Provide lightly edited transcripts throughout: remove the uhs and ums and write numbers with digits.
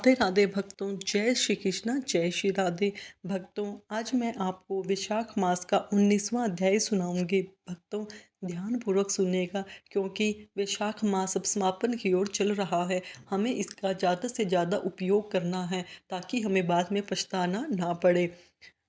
राधे राधे भक्तों, जय श्री कृष्णा, जय श्री राधे भक्तों। आज मैं आपको वैशाख मास का 19वां अध्याय सुनाऊंगी। भक्तों, ध्यानपूर्वक सुनिएगा क्योंकि वैशाख मास अब समापन की ओर चल रहा है। हमें इसका ज़्यादा से ज़्यादा उपयोग करना है ताकि हमें बाद में पछताना ना पड़े।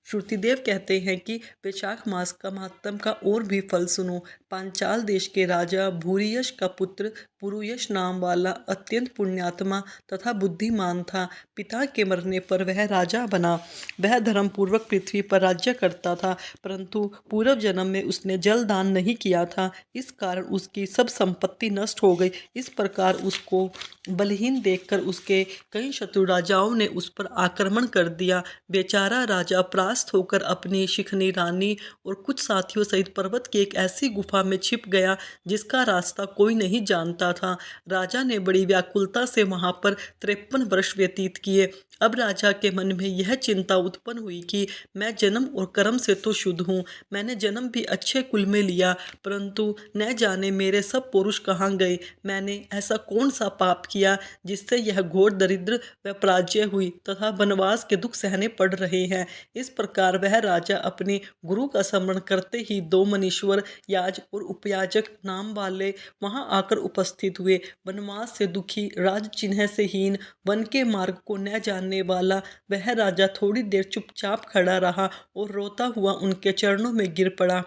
श्रुतिदेव कहते हैं कि वैशाख मास का महात्म का और भी फल सुनो। पांचाल देश के राजा भूरियश का पुत्र पुरुयश नाम वाला अत्यंत पुण्यात्मा तथा बुद्धिमान था। पिता के मरने पर वह राजा बना। वह धर्मपूर्वक पृथ्वी पर राज्य करता था, परंतु पूर्व जन्म में उसने जल दान नहीं किया था। इस कारण उसकी सब संपत्ति नष्ट हो गई। इस प्रकार उसको बलहीन देखकर उसके कई शत्रु राजाओं ने उस पर आक्रमण कर दिया। बेचारा राजा त्रास्त होकर अपनी शिखनी रानी और कुछ साथियों सहित पर्वत की एक ऐसी गुफा में छिप गया जिसका रास्ता कोई नहीं जानता था। राजा ने बड़ी व्याकुलता से वहां पर 53 वर्ष व्यतीत किए। अब राजा के मन में यह चिंता उत्पन्न हुई कि मैं जन्म और कर्म से तो शुद्ध हूँ, मैंने जन्म भी अच्छे कुल में लिया, परंतु न जाने मेरे सब पुरुष कहाँ गए। मैंने ऐसा कौन सा पाप किया जिससे यह घोर दरिद्र व पराजय हुई तथा वनवास के दुख सहने पड़ रहे हैं। इस प्रकार वह राजा अपने गुरु का स्मरण करते ही 2 मनीश्वर याज और उपयाजक नाम वाले वहां आकर उपस्थित हुए। वनवास से दुखी, राज चिन्ह से हीन, वन के मार्ग को न जानने वाला वह राजा थोड़ी देर चुपचाप खड़ा रहा और रोता हुआ उनके चरणों में गिर पड़ा।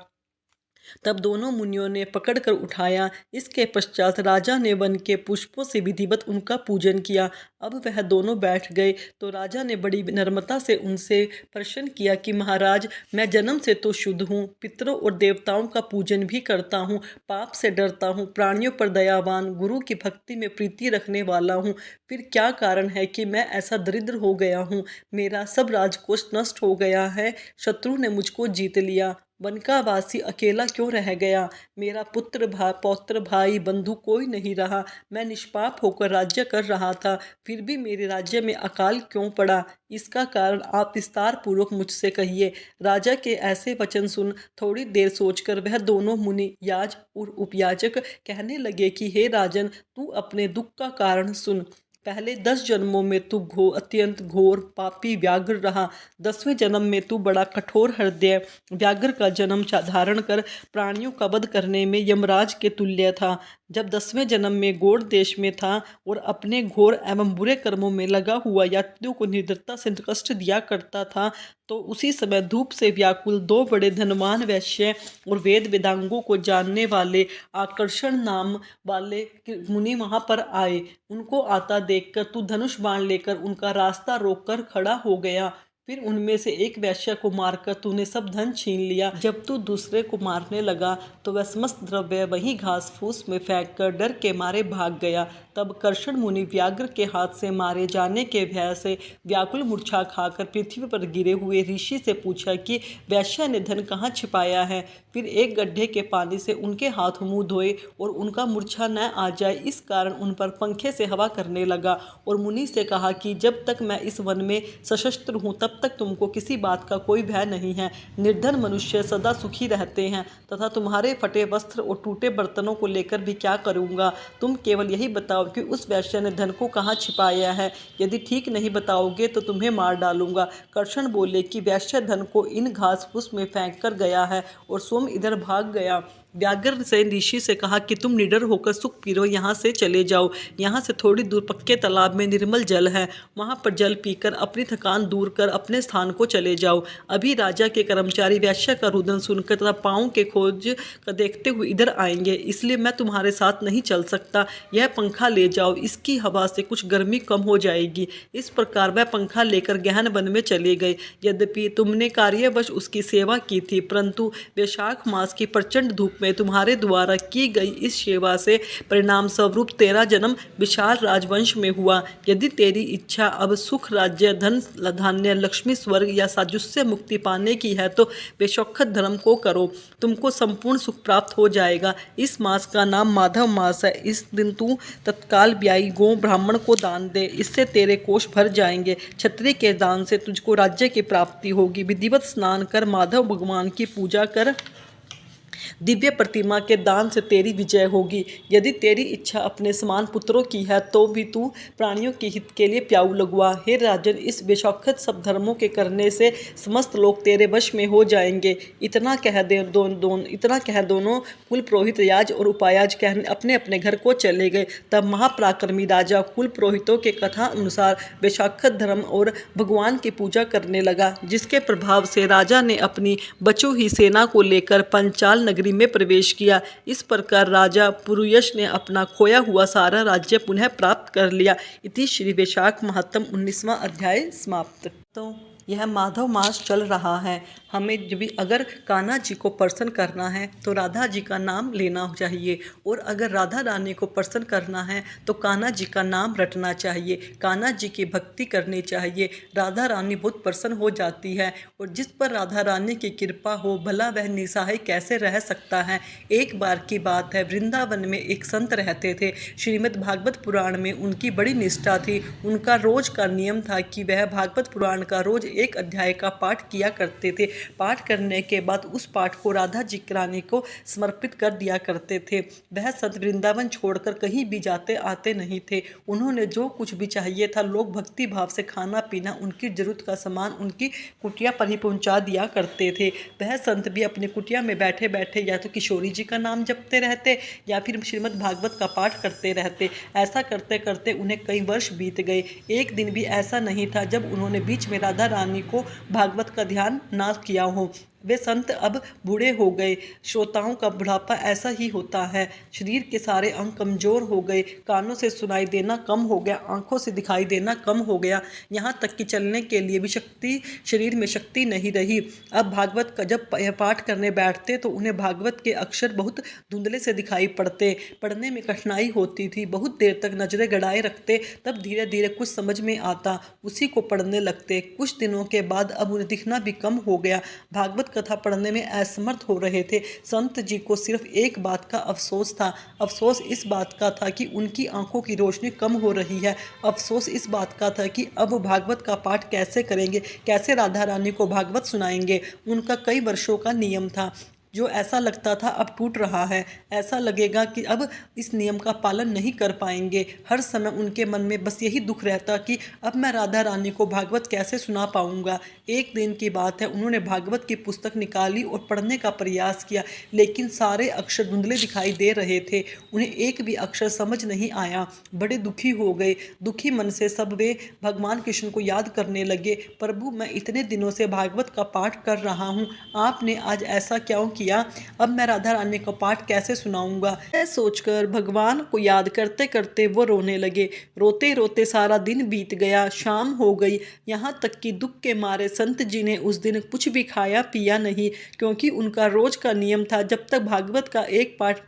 तब दोनों मुनियों ने पकड़कर उठाया। इसके पश्चात राजा ने वन के पुष्पों से विधिवत उनका पूजन किया। अब वह दोनों बैठ गए तो राजा ने बड़ी नम्रता से उनसे प्रश्न किया कि महाराज, मैं जन्म से तो शुद्ध हूँ, पितरों और देवताओं का पूजन भी करता हूँ, पाप से डरता हूँ, प्राणियों पर दयावान, गुरु की भक्ति में प्रीति रखने वाला हूँ, फिर क्या कारण है कि मैं ऐसा दरिद्र हो गया हूँ। मेरा सब राजकोष नष्ट हो गया है, शत्रु ने मुझको जीत लिया, वन का वासी अकेला क्यों रह गया, मेरा पुत्र पौत्र भाई बंधु कोई नहीं रहा, मैं निष्पाप होकर राज्य कर रहा था, फिर भी मेरे राज्य में अकाल क्यों पड़ा। इसका कारण आप विस्तार पूर्वक मुझसे कहिए। राजा के ऐसे वचन सुन थोड़ी देर सोचकर वह दोनों मुनि याज और उपयाजक कहने लगे कि हे राजन, तू अपने दुख का कारण सुन। पहले 10 जन्मों में तू अत्यंत घोर पापी व्याघ्र रहा। 10वें जन्म में तू बड़ा कठोर हृदय व्याघ्र का जन्म धारण कर प्राणियों का वध करने में यमराज के तुल्य था। जब 10वें जन्म में गौड़ देश में था और अपने घोर एवं बुरे कर्मों में लगा हुआ यात्रियों को निर्दयता से कष्ट दिया करता था, तो उसी समय धूप से व्याकुल 2 बड़े धनवान वैश्य और वेद वेदांगों को जानने वाले आकर्षण नाम वाले मुनि वहां पर आए। उनको आता देखकर तू धनुष बाण लेकर उनका रास्ता रोककर खड़ा हो गया। फिर उनमें से एक वैश्य को मारकर तूने सब धन छीन लिया। जब तू दूसरे को मारने लगा तो वह समस्त द्रव्य वहीं घास फूस में फेंक कर डर के मारे भाग गया। तब कर्षण मुनि व्याघ्र के हाथ से मारे जाने के भय से व्याकुल मूर्छा खाकर पृथ्वी पर गिरे हुए ऋषि से पूछा कि वैश्य ने धन कहाँ छिपाया है। फिर एक गड्ढे के पानी से उनके हाथ मुंह धोए और उनका मूर्छा न आ जाए इस कारण उन पर पंखे से हवा करने लगा और मुनि से कहा कि जब तक मैं इस वन में सशस्त्र हूँ तब तक तुमको किसी बात का कोई भय नहीं है। निर्धन मनुष्य सदा सुखी रहते हैं तथा तुम्हारे फटे वस्त्र और टूटे बर्तनों को लेकर भी क्या करूँगा। तुम केवल यही बताओ कि उस वैश्य ने धन को कहाँ छिपाया है। यदि ठीक नहीं बताओगे तो तुम्हें मार डालूंगा। कर्षण बोले कि वैश्य धन को इन घास फूस में फेंक कर गया है और स्वयं इधर भाग गया। व्याघ्र से ऋषि से कहा कि तुम निडर होकर सुख पीरो, यहाँ से चले जाओ। यहाँ से थोड़ी दूर पक्के तालाब में निर्मल जल है, वहाँ पर जल पीकर अपनी थकान दूर कर अपने स्थान को चले जाओ। अभी राजा के कर्मचारी वैश्य का रुदन सुनकर तथा पाँव के खोज का देखते हुए इधर आएंगे, इसलिए मैं तुम्हारे साथ नहीं चल सकता। यह पंखा ले जाओ, इसकी हवा से कुछ गर्मी कम हो जाएगी। इस प्रकार वह पंखा लेकर गहन वन में चले गए। यद्यपि तुमने कार्यवश उसकी सेवा की थी, परंतु वैशाख मास की प्रचंड धूप में तुम्हारे द्वारा की गई इस सेवा से परिणाम स्वरूप तेरा जन्म विशाल राजवंश में हुआ। यदि तेरी इच्छा अब सुख, राज्य, धन धान्य, लक्ष्मी, स्वर्ग या साजुष्य मुक्ति पाने की है तो बेशौखत धर्म को करो, तुमको संपूर्ण सुख प्राप्त हो जाएगा। इस मास का नाम माधव मास है। इस दिन तू तत्काल ब्याई गो ब्राह्मण को दान दे, इससे तेरे कोष भर जाएंगे। क्षत्रिय के दान से तुझको राज्य की प्राप्ति होगी। विधिवत स्नान कर माधव भगवान की पूजा कर दिव्य प्रतिमा के दान से तेरी विजय होगी। यदि तेरी इच्छा अपने समान पुत्रों की है तो भी तू प्राणियों के हित के लिए प्याऊ लगवा। हे राजन, इस बेशौकत सब धर्मों के करने से समस्त लोग तेरे वश में हो जाएंगे। इतना कह दोनों कुल पुरोहित याज और उपायाज कहने अपने अपने घर को चले गए। तब महापराक्रमी राजा कुल पुरोहितों के कथा अनुसार बेशौकत धर्म और भगवान की पूजा करने लगा, जिसके प्रभाव से राजा ने अपनी बची हुई सेना को लेकर पंचाल नगरी में प्रवेश किया। इस प्रकार राजा पुरुयश ने अपना खोया हुआ सारा राज्य पुनः प्राप्त कर लिया। इति श्री वैशाख महात्म 19वां अध्याय समाप्त। तो यह माधव मास चल रहा है। हमें जब भी अगर कान्हा जी को प्रसन्न करना है तो राधा जी का नाम लेना चाहिए, और अगर राधा रानी को प्रसन्न करना है तो कान्हा जी का नाम रटना चाहिए, कान्हा जी की भक्ति करनी चाहिए। राधा रानी बहुत प्रसन्न हो जाती है, और जिस पर राधा रानी की कृपा हो भला वह निसहाय कैसे रह सकता है। एक बार की बात है, वृंदावन में एक संत रहते थे। श्रीमद् भागवत पुराण में उनकी बड़ी निष्ठा थी। उनका रोज का नियम था कि वह भागवत पुराण का रोज एक अध्याय का पाठ किया करते थे। पाठ करने के बाद उस पाठ को राधा जी रानी को समर्पित कर दिया करते थे। वह संत वृंदावन छोड़कर कहीं भी जाते आते नहीं थे। उन्होंने जो कुछ भी चाहिए था, लोग भक्ति भाव से खाना पीना, उनकी जरूरत का सामान उनकी कुटिया पर ही पहुंचा दिया करते थे। वह संत भी अपनी कुटिया में बैठे बैठे या तो किशोरी जी का नाम जपते रहते या फिर श्रीमद् भागवत का पाठ करते रहते। ऐसा करते करते उन्हें कई वर्ष बीत गए। एक दिन भी ऐसा नहीं था जब उन्होंने बीच में राधा रानी को भागवत का ध्यान ना किया हो। वे संत अब बूढ़े हो गए। श्रोताओं का बुढ़ापा ऐसा ही होता है। शरीर के सारे अंग कमजोर हो गए, कानों से सुनाई देना कम हो गया, आंखों से दिखाई देना कम हो गया, यहाँ तक कि चलने के लिए भी शरीर में शक्ति नहीं रही। अब भागवत का जब पाठ करने बैठते तो उन्हें भागवत के अक्षर बहुत धुंधले से दिखाई पड़ते, पढ़ने में कठिनाई होती थी। बहुत देर तक नजरें गड़ाए रखते, तब धीरे धीरे कुछ समझ में आता, उसी को पढ़ने लगते। कुछ दिनों के बाद अब उन्हें दिखना भी कम हो गया, भागवत कथा पढ़ने में असमर्थ हो रहे थे। संत जी को सिर्फ एक बात का अफसोस था। अफसोस इस बात का था कि उनकी आंखों की रोशनी कम हो रही है। अफसोस इस बात का था कि अब भागवत का पाठ कैसे करेंगे, कैसे राधा रानी को भागवत सुनाएंगे। उनका कई वर्षों का नियम था जो ऐसा लगता था अब टूट रहा है। ऐसा लगेगा कि अब इस नियम का पालन नहीं कर पाएंगे। हर समय उनके मन में बस यही दुख रहता कि अब मैं राधा रानी को भागवत कैसे सुना पाऊंगा। एक दिन की बात है, उन्होंने भागवत की पुस्तक निकाली और पढ़ने का प्रयास किया, लेकिन सारे अक्षर धुंधले दिखाई दे रहे थे। उन्हें एक भी अक्षर समझ नहीं आया। बड़े दुखी हो गए। दुखी मन से सब वे भगवान कृष्ण को याद करने लगे। प्रभु, मैं इतने दिनों से भागवत का पाठ कर रहा हूँ, आपने आज ऐसा क्यों किया? अब मैं राधा रानी को पाठ कैसे सुनाऊंगा? यह सोचकर भगवान को याद करते करते वो रोने लगे। रोते रोते सारा दिन बीत गया, शाम हो गई। यहाँ तक कि दुख के मारे संत जी ने उस दिन कुछ भी खाया पिया नहीं, क्योंकि उनका रोज का नियम था जब तक भागवत का एक पाठ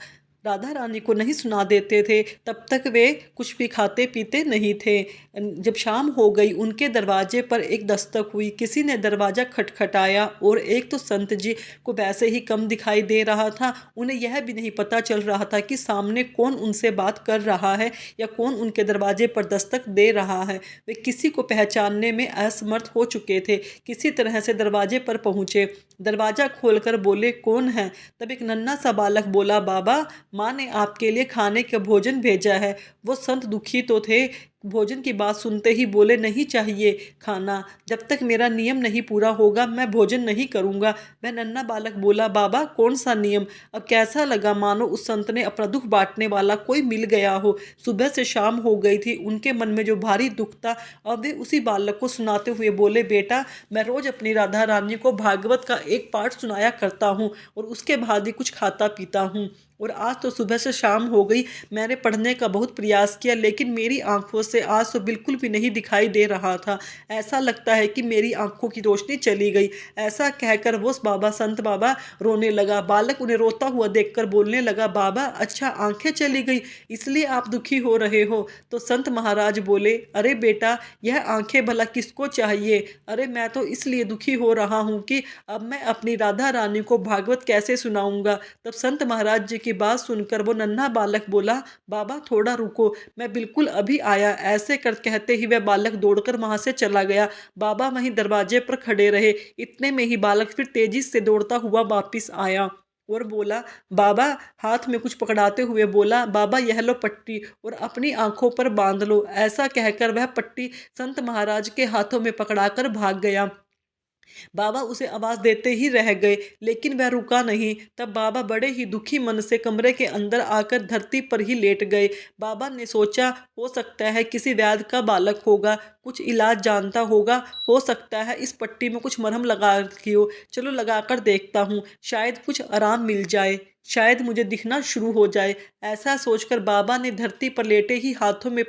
राधा रानी को नहीं सुना देते थे तब तक वे कुछ भी खाते पीते नहीं थे। जब शाम हो गई, उनके दरवाजे पर एक दस्तक हुई। किसी ने दरवाज़ा खटखटाया, और एक तो संत जी को वैसे ही कम दिखाई दे रहा था, उन्हें यह भी नहीं पता चल रहा था कि सामने कौन उनसे बात कर रहा है या कौन उनके दरवाजे पर दस्तक दे रहा है। वे किसी को पहचानने में असमर्थ हो चुके थे। किसी तरह से दरवाजे पर पहुँचे, दरवाज़ा खोलकर बोले, कौन है? तब एक नन्हा सा बालक बोला, बाबा, माँ ने आपके लिए खाने का भोजन भेजा है। वो संत दुखी तो थे, भोजन की बात सुनते ही बोले, नहीं चाहिए खाना, जब तक मेरा नियम नहीं पूरा होगा मैं भोजन नहीं करूँगा। वह नन्हा बालक बोला, बाबा, कौन सा नियम? अब कैसा लगा मानो उस संत ने अपना दुख बांटने वाला कोई मिल गया हो। सुबह से शाम हो गई थी, उनके मन में जो भारी दुख था अब वे उसी बालक को सुनाते हुए बोले, बेटा, मैं रोज अपनी राधा रानी को भागवत का एक पाठ सुनाया करता हूँ और उसके बाद ही कुछ खाता पीता हूँ, और आज तो सुबह से शाम हो गई। मैंने पढ़ने का बहुत प्रयास किया, लेकिन मेरी आंखों से आज तो बिल्कुल भी नहीं दिखाई दे रहा था। ऐसा लगता है कि मेरी आंखों की रोशनी चली गई। ऐसा कहकर वो संत बाबा रोने लगा। बालक उन्हें रोता हुआ देखकर बोलने लगा, बाबा, अच्छा आंखें चली गई, इसलिए आप दुखी हो रहे हो? तो संत महाराज बोले, अरे बेटा, यह आंखें भला किसको चाहिए? अरे मैं तो इसलिए दुखी हो रहा हूँ कि अब मैं अपनी राधा रानी को भागवत कैसे सुनाऊंगा। तब संत महाराज जी की बात सुनकर वो नन्हा बालक बोला, बाबा, थोड़ा रुको, मैं बिल्कुल अभी आया। ऐसे कहते ही वह बालक दौड़कर वहां से चला गया। बाबा वहीं दरवाजे पर खड़े रहे। इतने में ही बालक फिर तेजी से दौड़ता हुआ वापिस आया। और बोला, बाबा हाथ में कुछ पकड़ाते हुए बोला, बाबा यह लो पट्टी और अपनी आंखों पर बांध लो। ऐसा कहकर वह पट्टी संत महाराज के हाथों में पकड़ाकर भाग गया। बाबा उसे आवाज देते ही रह गए, लेकिन वह रुका नहीं। तब बाबा बड़े ही दुखी मन से कमरे के अंदर आकर धरती पर ही लेट गए। बाबा ने सोचा, हो सकता है किसी वैद्य का बालक होगा, कुछ इलाज जानता होगा, हो सकता है इस पट्टी में कुछ मरहम लगा रखी हो, चलो लगाकर देखता हूँ, शायद कुछ आराम मिल जाए, शायद मुझे दिखना शुरू हो जाए। ऐसा सोचकर बाबा ने धरती पर लेटे ही हाथों में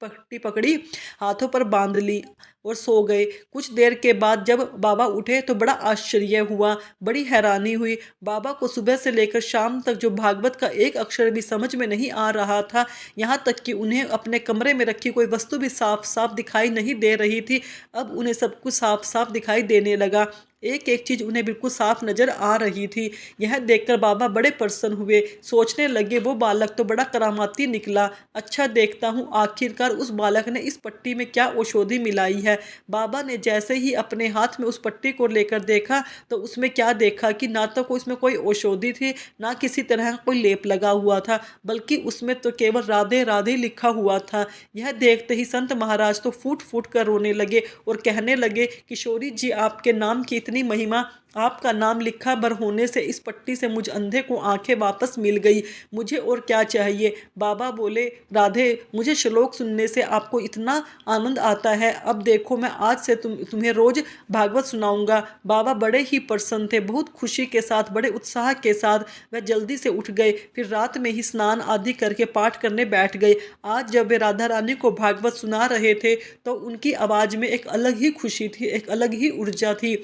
पट्टी पकड़ी, हाथों पर बांध ली और सो गए। कुछ देर के बाद जब बाबा उठे तो बड़ा आश्चर्य हुआ, बड़ी हैरानी हुई। बाबा को सुबह से लेकर शाम तक जो भागवत का एक अक्षर भी समझ में नहीं आ रहा था, यहाँ तक कि उन्हें अपने कमरे में रखी कोई वस्तु भी साफ साफ दिखाई नहीं दे रही थी, अब उन्हें सब कुछ साफ साफ दिखाई देने लगा। एक एक चीज उन्हें बिल्कुल साफ नजर आ रही थी। यह देखकर बाबा बड़े प्रसन्न हुए, सोचने लगे वो बालक तो बड़ा करामाती निकला। अच्छा देखता हूँ आखिरकार उस बालक ने इस पट्टी में क्या औषधि मिलाई है। बाबा ने जैसे ही अपने हाथ में उस पट्टी को लेकर देखा तो उसमें क्या देखा कि ना तो कोई इसमें कोई औषधि थी, ना किसी तरह का कोई लेप लगा हुआ था, बल्कि उसमें तो केवल राधे राधे लिखा हुआ था। यह देखते ही संत महाराज तो फूट फूट कर रोने लगे और कहने लगे, किशोरी जी आपके नाम की इतनी महिमा, आपका नाम लिखा भर होने से इस पट्टी से मुझ अंधे को आंखें वापस मिल गई, मुझे और क्या चाहिए। बाबा बोले, राधे मुझे श्लोक सुनने से आपको इतना आनंद आता है, अब देखो मैं आज से तुम्हें रोज भागवत सुनाऊंगा। बाबा बड़े ही प्रसन्न थे, बहुत खुशी के साथ, बड़े उत्साह के साथ वह जल्दी से उठ गए, फिर रात में ही स्नान आदि करके पाठ करने बैठ गए। आज जब वे राधा रानी को भागवत सुना रहे थे तो उनकी आवाज़ में एक अलग ही खुशी थी, एक अलग ही ऊर्जा थी।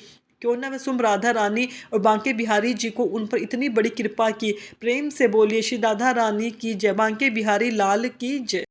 क्यों ना मैं सुम राधा रानी और बांके बिहारी जी को उन पर इतनी बड़ी कृपा की। प्रेम से बोलिए श्री राधा रानी की जय, बांके बिहारी लाल की जय।